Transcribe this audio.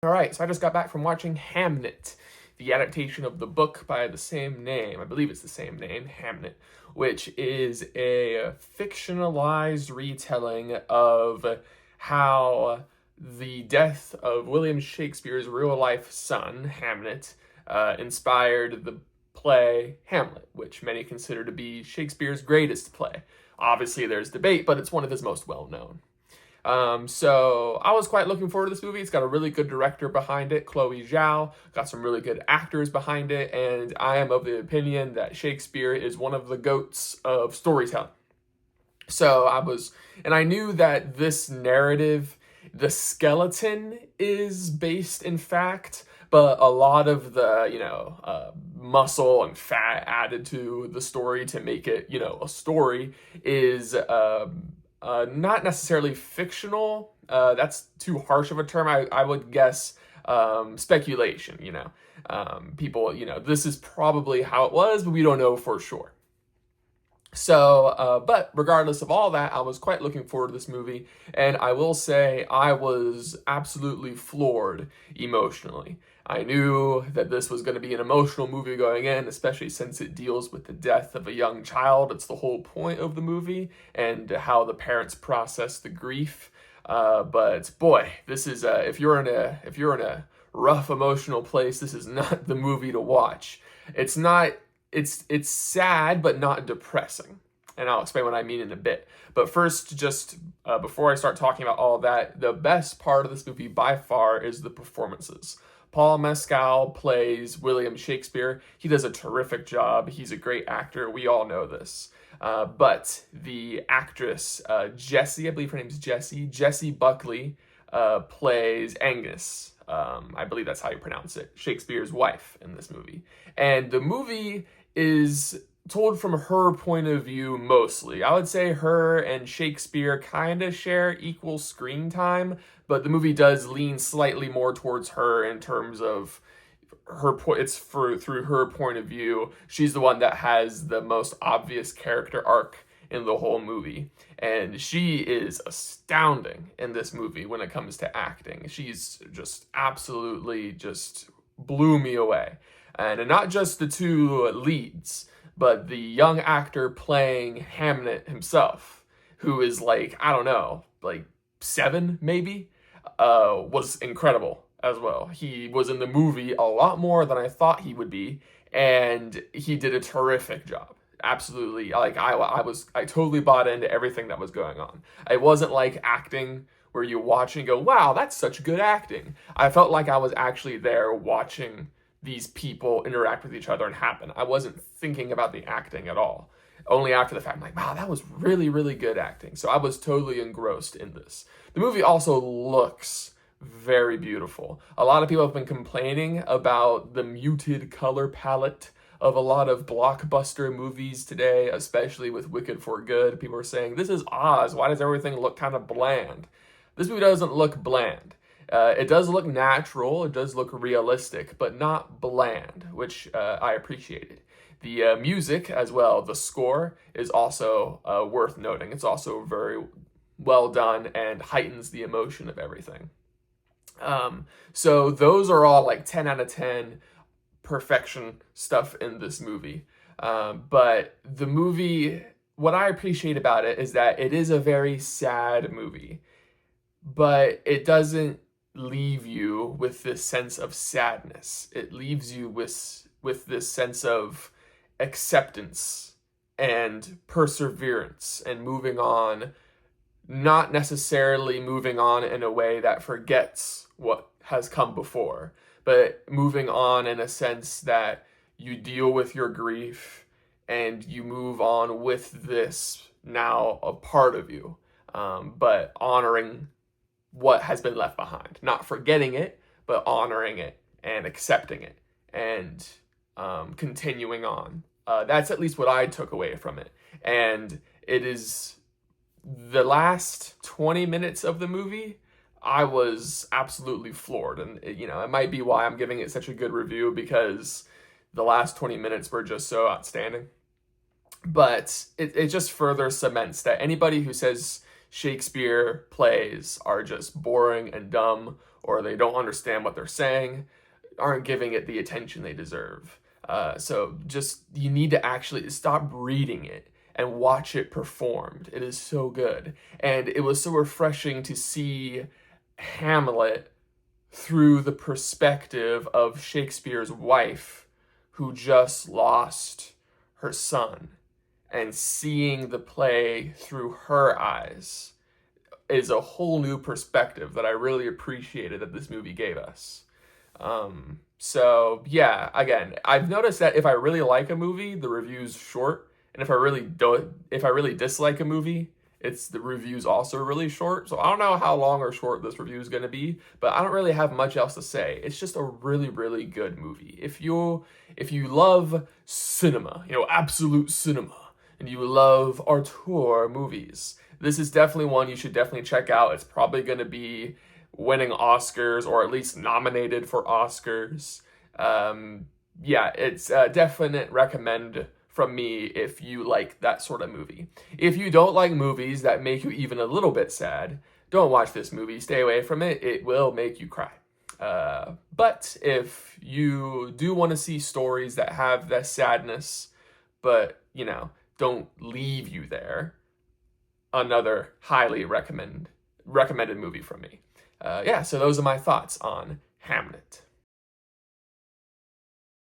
All right, so I just got back from watching Hamnet, the adaptation of the book by the same name. I believe it's the same name, Hamnet, which is a fictionalized retelling of how the death of William Shakespeare's real-life son, Hamnet, inspired the play Hamlet, which many consider to be Shakespeare's greatest play. Obviously, there's debate, but it's one of his most well-known. So I was quite looking forward to this movie. It's got a really good director behind it, Chloe Zhao, got some really good actors behind it, and I am of the opinion that Shakespeare is one of the goats of storytelling. And I knew that this narrative, the skeleton is based in fact, but a lot of the, muscle and fat added to the story to make it, a story is not necessarily fictional. That's too harsh of a term. I would guess speculation, people, this is probably how it was, but we don't know for sure. So, but regardless of all that, I was quite looking forward to this movie, and I will say I was absolutely floored emotionally. I knew that this was going to be an emotional movie going in, especially since it deals with the death of a young child. It's the whole point of the movie, and how the parents process the grief. But boy, this is if you're in a rough emotional place, this is not the movie to watch. It's not. It's sad, but not depressing. And I'll explain what I mean in a bit. But first, just before I start talking about all that, the best part of this movie by far is the performances. Paul Mescal plays William Shakespeare. He does a terrific job. He's a great actor. We all know this. But the actress, Jessie, I believe her name's Jessie Buckley, plays Agnes. I believe that's how you pronounce it. Shakespeare's wife in this movie. And the movie is told from her point of view mostly. I would say her and Shakespeare kind of share equal screen time, but the movie does lean slightly more towards her in terms of through her point of view. She's the one that has the most obvious character arc in the whole movie, and she is astounding in this movie when it comes to acting. She's just absolutely just blew me away. And not just the two leads, but the young actor playing Hamnet himself, who is like, I don't know, like 7 maybe, was incredible as well. He was in the movie a lot more than I thought he would be, and he did a terrific job. Absolutely. Like I totally bought into everything that was going on. It wasn't like acting where you watch and go, wow, that's such good acting. I felt like I was actually there watching these people interact with each other and happen. I wasn't thinking about the acting at all. Only after the fact, I'm like, wow, that was really, really good acting. So I was totally engrossed in this. The movie also looks very beautiful. A lot of people have been complaining about the muted color palette of a lot of blockbuster movies today, especially with Wicked for Good. People are saying, this is Oz. Why does everything look kind of bland? This movie doesn't look bland. It does look natural, it does look realistic, but not bland, which I appreciated. The music as well, the score, is also worth noting. It's also very well done and heightens the emotion of everything. So those are all like 10 out of 10 perfection stuff in this movie. But the movie, what I appreciate about it is that it is a very sad movie, but it doesn't leave you with this sense of sadness. It leaves you with this sense of acceptance and perseverance and moving on, not necessarily moving on in a way that forgets what has come before, but moving on in a sense that you deal with your grief and you move on with this now a part of you, but honoring what has been left behind. Not forgetting it, but honoring it and accepting it and continuing on. That's at least what I took away from it. And it is the last 20 minutes of the movie, I was absolutely floored. And, it might be why I'm giving it such a good review, because the last 20 minutes were just so outstanding. But it just further cements that anybody who says Shakespeare plays are just boring and dumb, or they don't understand what they're saying, aren't giving it the attention they deserve. So just, you need to actually stop reading it and watch it performed. It is so good. And it was so refreshing to see Hamlet through the perspective of Shakespeare's wife, who just lost her son. And seeing the play through her eyes is a whole new perspective that I really appreciated that this movie gave us. So yeah, again, I've noticed that if I really like a movie, the review's short, and if I really dislike a movie, the review's also really short. So I don't know how long or short this review is going to be, but I don't really have much else to say. It's just a really, really good movie. If you love cinema, absolute cinema, and you love auteur movies, this is definitely one you should definitely check out. It's probably going to be winning Oscars, or at least nominated for Oscars. Yeah, it's a definite recommend from me if you like that sort of movie. If you don't like movies that make you even a little bit sad, don't watch this movie. Stay away from it. It will make you cry. But if you do want to see stories that have that sadness, but, don't leave you there, another highly recommended movie from me. So those are my thoughts on Hamnet.